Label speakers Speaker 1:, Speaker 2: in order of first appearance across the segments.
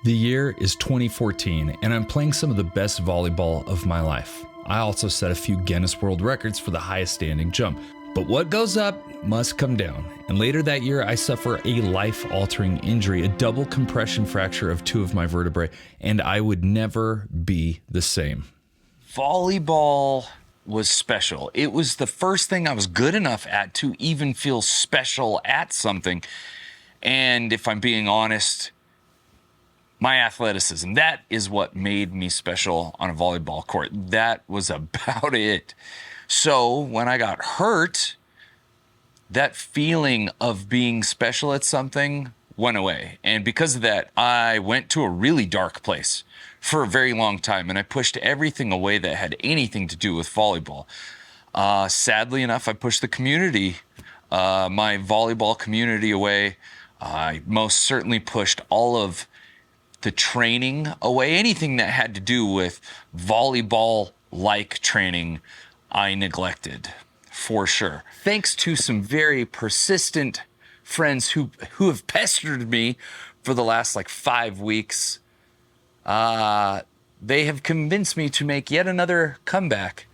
Speaker 1: The year is 2014, and I'm playing some of the best volleyball of my life. I also set a few Guinness World Records for the highest standing jump. But what goes up must come down. And later that year, I suffer a life-altering injury, a double compression fracture of 2 of my vertebrae, and I would never be the same.
Speaker 2: Volleyball was special. It was the first thing I was good enough at to even feel special at something. And if I'm being honest, my athleticism, that is what made me special on a volleyball court. That was about it. So when I got hurt, that feeling of being special at something went away. And because of that, I went to a really dark place for a very long time. And I pushed everything away that had anything to do with volleyball. Sadly enough, I pushed the community, my volleyball community away. I most certainly pushed all of the training away. Anything that had to do with volleyball-like training, I neglected, for sure. Thanks to some very persistent friends who have pestered me for the last 5 weeks, they have convinced me to make yet another comeback.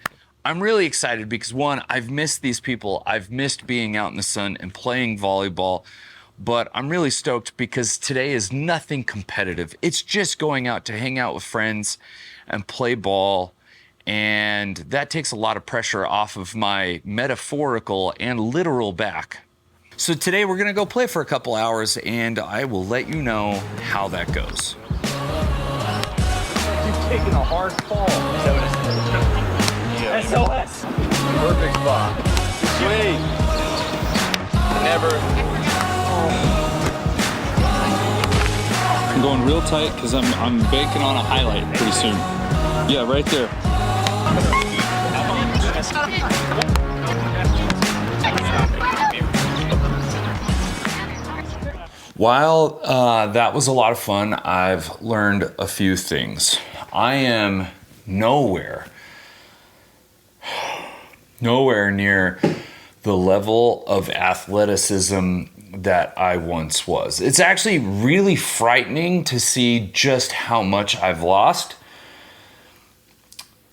Speaker 2: I'm really excited because, one, I've missed these people. I've missed being out in the sun and playing volleyball. But I'm really stoked because today is nothing competitive. It's just going out to hang out with friends and play ball. And that takes a lot of pressure off of my metaphorical and literal back. So today we're gonna go play for a couple hours and I will let you know how that goes.
Speaker 3: You've taken a hard fall. SOS. Perfect spot. Sweet. Never.
Speaker 4: I'm going real tight because I'm banking on a highlight pretty soon. Yeah, right there.
Speaker 2: While that was a lot of fun, I've learned a few things. I am nowhere near the level of athleticism that I once was. It's actually really frightening to see just how much I've lost.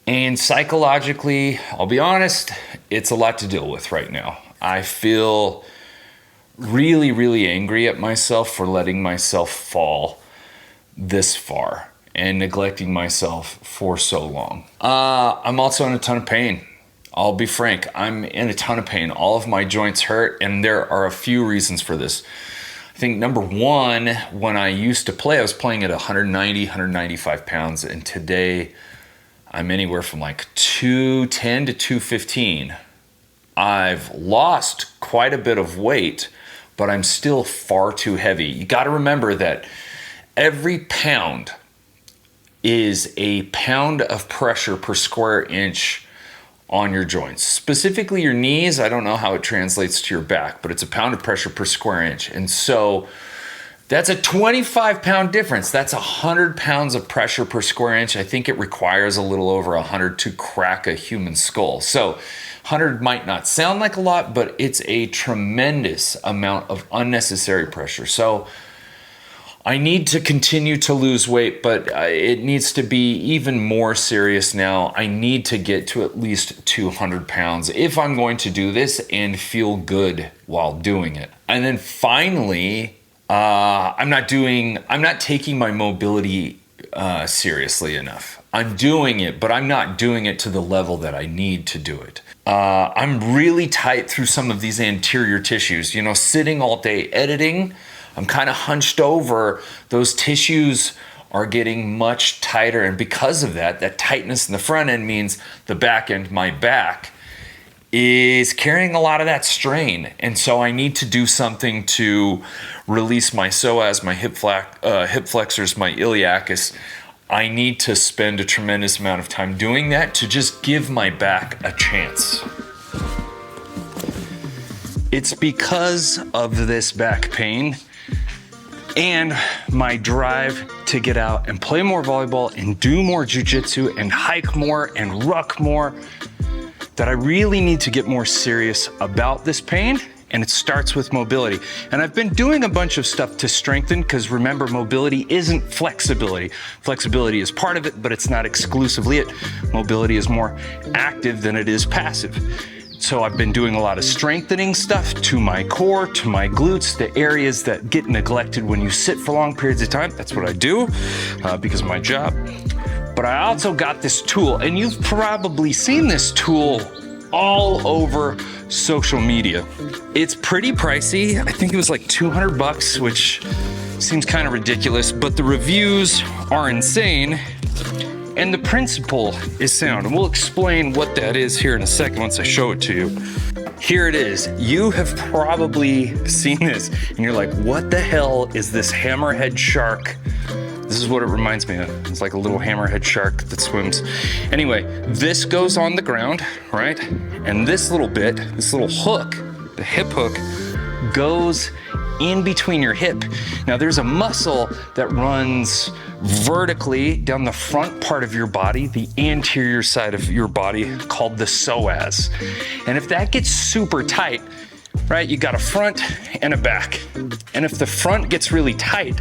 Speaker 2: And psychologically, I'll be honest, it's a lot to deal with right now. I feel really, really angry at myself for letting myself fall this far and neglecting myself for so long. I'm also in a ton of pain. I'll be frank, I'm in a ton of pain. All of my joints hurt, and there are a few reasons for this. I think number one, when I used to play, I was playing at 190, 195 pounds, and today I'm anywhere from 210 to 215. I've lost quite a bit of weight, but I'm still far too heavy. You gotta remember that every pound is a pound of pressure per square inch on your joints. Specifically your knees, I don't know how it translates to your back, but it's a pound of pressure per square inch. And so that's a 25-pound difference. That's 100 pounds of pressure per square inch. I think it requires a little over 100 to crack a human skull. So 100 might not sound like a lot, but it's a tremendous amount of unnecessary pressure. So I need to continue to lose weight, but it needs to be even more serious now. I need to get to at least 200 pounds if I'm going to do this and feel good while doing it. And then finally, I'm not taking my mobility seriously enough. I'm doing it, but I'm not doing it to the level that I need to do it. I'm really tight through some of these anterior tissues. Sitting all day editing, I'm kind of hunched over. Those tissues are getting much tighter. And because of that, that tightness in the front end means the back end, my back, is carrying a lot of that strain. And so I need to do something to release my psoas, my hip flexors, my iliacus. I need to spend a tremendous amount of time doing that to just give my back a chance. It's because of this back pain and my drive to get out and play more volleyball and do more jiu-jitsu and hike more and ruck more that I really need to get more serious about this pain and it starts with mobility. And I've been doing a bunch of stuff to strengthen, because remember, mobility isn't flexibility. Flexibility is part of it, but it's not exclusively it. Mobility is more active than it is passive. So I've been doing a lot of strengthening stuff to my core, to my glutes, the areas that get neglected when you sit for long periods of time. That's what I do because of my job. But I also got this tool, and you've probably seen this tool all over social media. It's pretty pricey. I think it was like 200 bucks, which seems kind of ridiculous, but the reviews are insane. And the principle is sound. And we'll explain what that is here in a second once I show it to you. Here it is. You have probably seen this and you're like, what the hell is this hammerhead shark? This is what it reminds me of. It's like a little hammerhead shark that swims. Anyway, this goes on the ground, right? And this little bit, this little hook, the hip hook, goes in between your hip. Now there's a muscle that runs vertically down the front part of your body, the anterior side of your body, called the psoas. And if that gets super tight, right, you got a front and a back. And if the front gets really tight,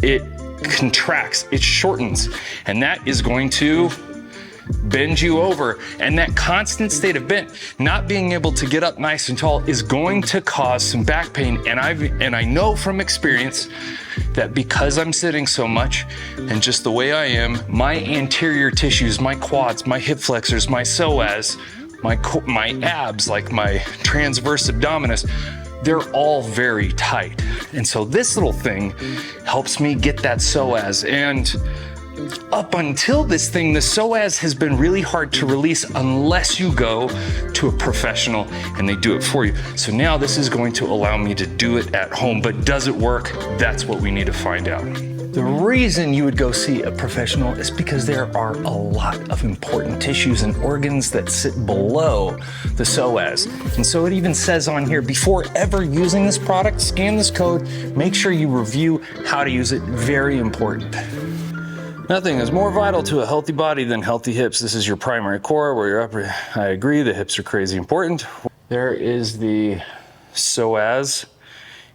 Speaker 2: it contracts, it shortens, and that is going to bend you over. And that constant state of bent, not being able to get up nice and tall, is going to cause some back pain. And I know from experience that because I'm sitting so much and just the way I am, my anterior tissues, my quads, my hip flexors, my psoas, my abs, like my transverse abdominis, they're all very tight. And so this little thing helps me get that psoas. And up until this thing, the psoas has been really hard to release unless you go to a professional and they do it for you. So now this is going to allow me to do it at home. But does it work? That's what we need to find out. The reason you would go see a professional is because there are a lot of important tissues and organs that sit below the psoas. And so it even says on here, before ever using this product, scan this code, make sure you review how to use it. Very important. Nothing is more vital to a healthy body than healthy hips. This is your primary core where you're upper. I agree, the hips are crazy important. There is the psoas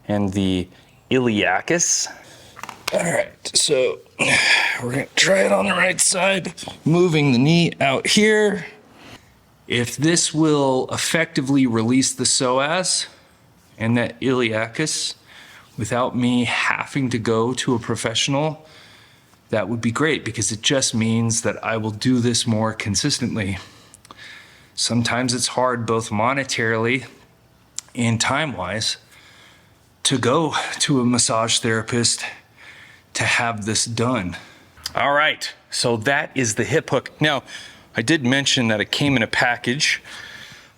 Speaker 2: and the iliacus. All right, so we're gonna try it on the right side. Moving the knee out here. If this will effectively release the psoas and that iliacus without me having to go to a professional, that would be great, because it just means that I will do this more consistently. Sometimes it's hard, both monetarily and time-wise, to go to a massage therapist to have this done. All right, so that is the hip hook. Now, I did mention that it came in a package.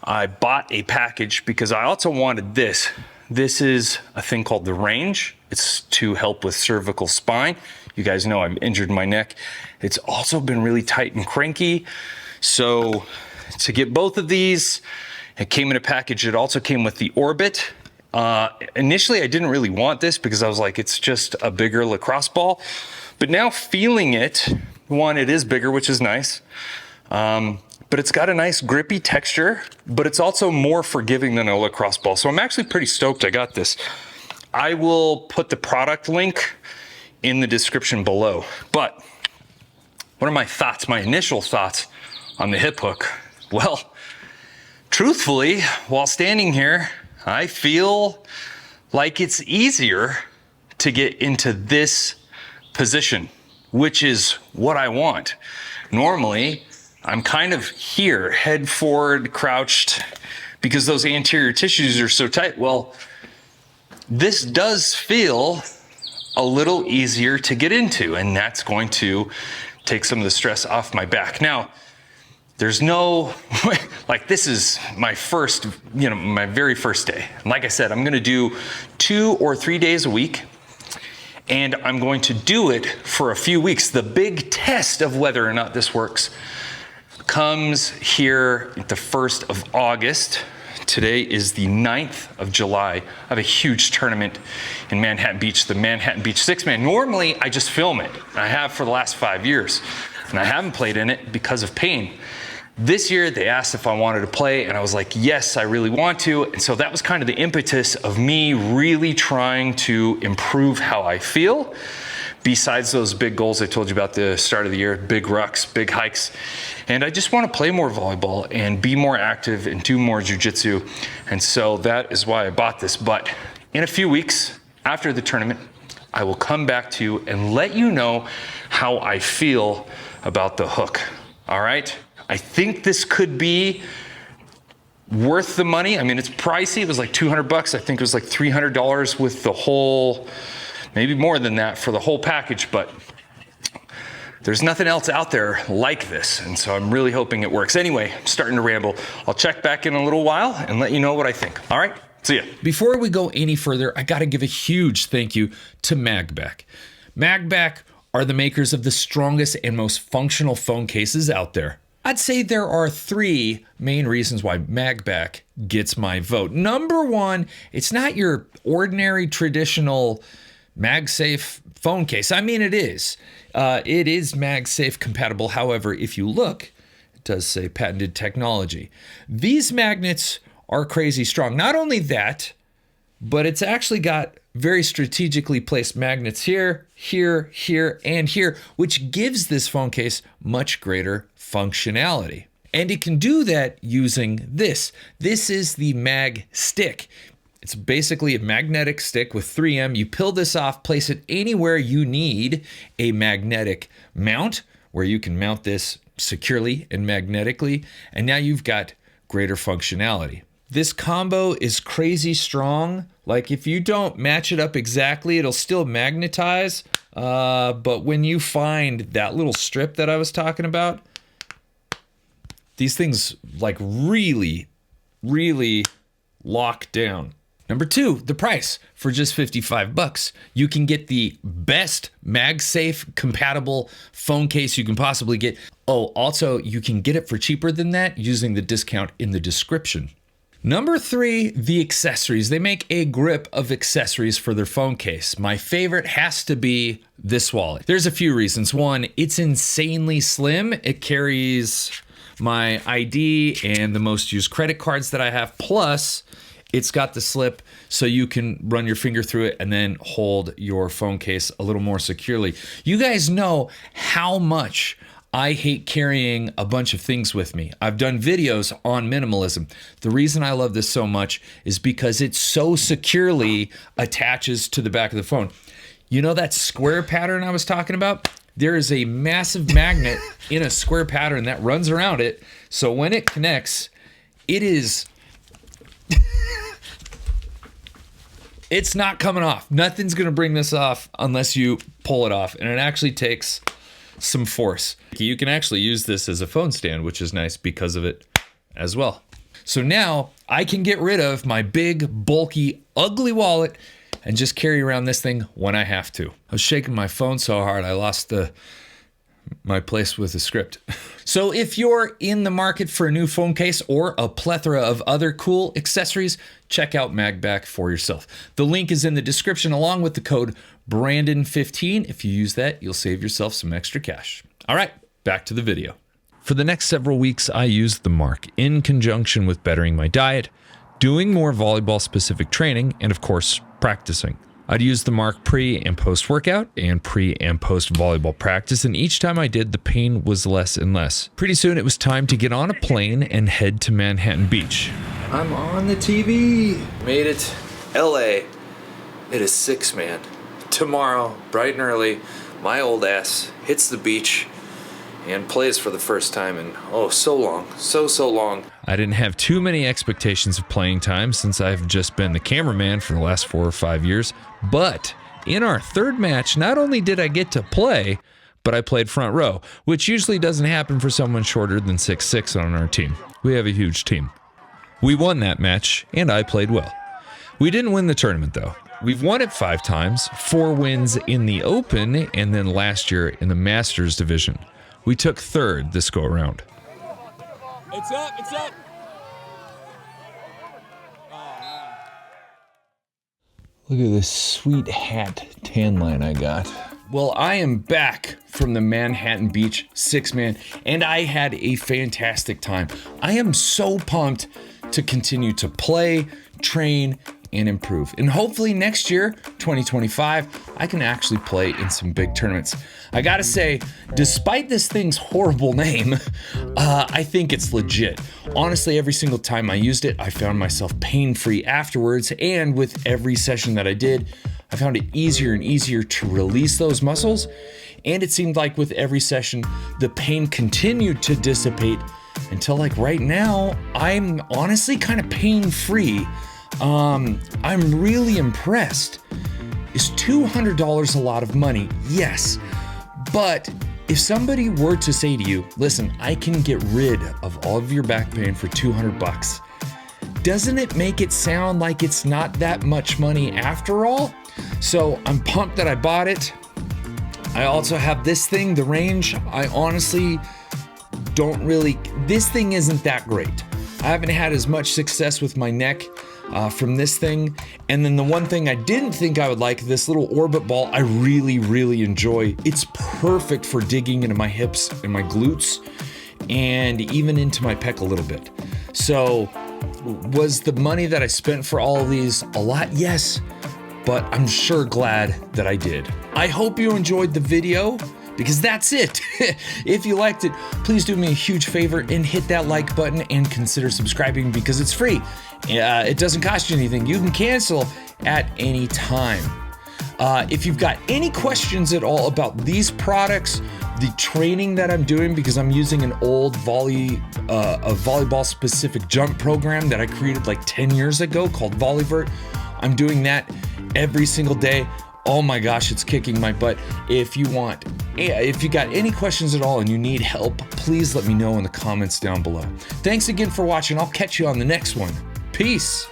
Speaker 2: I bought a package because I also wanted this. This is a thing called the Range. It's to help with cervical spine. You guys know I've injured my neck. It's also been really tight and cranky. So to get both of these, it came in a package. It also came with the Orbit. Initially, I didn't really want this because I was like, it's just a bigger lacrosse ball. But now feeling it, one, it is bigger, which is nice. But it's got a nice grippy texture, but it's also more forgiving than a lacrosse ball. So I'm actually pretty stoked I got this. I will put the product link in the description below. But what are my thoughts, my initial thoughts on the hip hook? Well, truthfully, while standing here, I feel like it's easier to get into this position, which is what I want. Normally, I'm kind of here, head forward, crouched, because those anterior tissues are so tight. Well, this does feel a little easier to get into, and that's going to take some of the stress off my back. Now, there's no, like, this is my first, my very first day. Like I said, I'm gonna do 2 or 3 days a week, and I'm going to do it for a few weeks. The big test of whether or not this works comes here at the 1st of August. Today is the 9th of July. I have a huge tournament in Manhattan Beach, the Manhattan Beach 6-man. Normally, I just film it. I have for the last 5 years, and I haven't played in it because of pain. This year, they asked if I wanted to play, and I was like, yes, I really want to. And so that was kind of the impetus of me really trying to improve how I feel. Besides those big goals I told you about the start of the year, big rucks, big hikes. And I just want to play more volleyball and be more active and do more jujitsu. And so that is why I bought this. But in a few weeks after the tournament, I will come back to you and let you know how I feel about the hook. All right? I think this could be worth the money. I mean, it's pricey. It was like $200. I think it was like $300 with the whole, maybe more than that for the whole package, but there's nothing else out there like this. And so I'm really hoping it works. Anyway, I'm starting to ramble. I'll check back in a little while and let you know what I think. All right, see ya.
Speaker 1: Before we go any further, I got to give a huge thank you to Magback. Magback are the makers of the strongest and most functional phone cases out there. I'd say there are 3 main reasons why Magback gets my vote. Number 1, it's not your ordinary traditional MagSafe phone case. I mean, it is. It is MagSafe compatible. However, if you look, it does say patented technology. These magnets are crazy strong. Not only that, but it's actually got very strategically placed magnets here, here, here, and here, which gives this phone case much greater functionality. And it can do that using this. This is the Mag Stick. It's basically a magnetic stick with 3M. You peel this off, place it anywhere you need a magnetic mount, where you can mount this securely and magnetically, and now you've got greater functionality. This combo is crazy strong. Like, if you don't match it up exactly, it'll still magnetize. But when you find that little strip that I was talking about, these things like really, really lock down. Number 2, the price. For just $55, you can get the best MagSafe compatible phone case you can possibly get. Oh, also, you can get it for cheaper than that using the discount in the description. Number 3, the accessories. They make a grip of accessories for their phone case. My favorite has to be this wallet. There's a few reasons. 1, it's insanely slim. It carries my ID and the most used credit cards that I have. Plus, it's got the slip so you can run your finger through it and then hold your phone case a little more securely. You guys know how much I hate carrying a bunch of things with me. I've done videos on minimalism. The reason I love this so much is because it so securely attaches to the back of the phone. You know that square pattern I was talking about? There is a massive magnet in a square pattern that runs around it. So when it connects, it is... it's not coming off. Nothing's going to bring this off unless you pull it off. And it actually takes some force. You can actually use this as a phone stand, which is nice because of it as well. So now I can get rid of my big, bulky, ugly wallet and just carry around this thing when I have to. I was shaking my phone so hard I lost my place with the script. So if you're in the market for a new phone case or a plethora of other cool accessories, check out Magback for yourself. The link is in the description along with the code Brandon15. If you use that, you'll save yourself some extra cash. All right, back to the video. For the next several weeks, I used the Mark in conjunction with bettering my diet, doing more volleyball specific training, and of course, practicing. I'd use the Mark pre and post workout and pre and post volleyball practice, and each time I did, the pain was less and less. Pretty soon it was time to get on a plane and head to Manhattan Beach. I'm on the TV. Made it. LA. It is 6, man. Tomorrow, bright and early, my old ass hits the beach and plays for the first time in, oh, so long. So long. I didn't have too many expectations of playing time since I've just been the cameraman for the last 4 or 5 years. But in our third match, not only did I get to play, but I played front row, which usually doesn't happen for someone shorter than 6'6" on our team. We have a huge team. We won that match, and I played well. We didn't win the tournament, though. We've won it 5 times, 4 wins in the Open, and then last year in the Masters division. We took 3rd this go-around.
Speaker 3: It's up, it's up.
Speaker 1: Look at this sweet hat tan line I got. Well, I am back from the Manhattan Beach 6-man, and I had a fantastic time. I am so pumped to continue to play, train, and improve. And hopefully next year, 2025, I can actually play in some big tournaments. I gotta say, despite this thing's horrible name, I think it's legit. Honestly, every single time I used it, I found myself pain-free afterwards, and with every session that I did, I found it easier and easier to release those muscles, and it seemed like with every session, the pain continued to dissipate until like right now, I'm honestly kind of pain-free. I'm really impressed. Is $200 a lot of money? Yes. But if somebody were to say to you, listen, I can get rid of all of your back pain for $200, doesn't it make it sound like it's not that much money after all? So I'm pumped that I bought it. I also have this thing, the range. I honestly don't really, this thing isn't that great. I haven't had as much success with my neck from this thing. And then the one thing I didn't think I would like, this little orbit ball, I really, really enjoy. It's perfect for digging into my hips and my glutes and even into my pec a little bit. So was the money that I spent for all of these a lot? Yes, but I'm sure glad that I did. I hope you enjoyed the video, because that's it. If you liked it, please do me a huge favor and hit that like button and consider subscribing because it's free. It doesn't cost you anything. You can cancel at any time. If you've got any questions at all about these products, the training that I'm doing, because I'm using an old volleyball specific jump program that I created like 10 years ago called Volleyball. I'm doing that every single day. Oh my gosh, it's kicking my butt. If you got any questions at all and you need help, please let me know in the comments down below. Thanks again for watching. I'll catch you on the next one. Peace.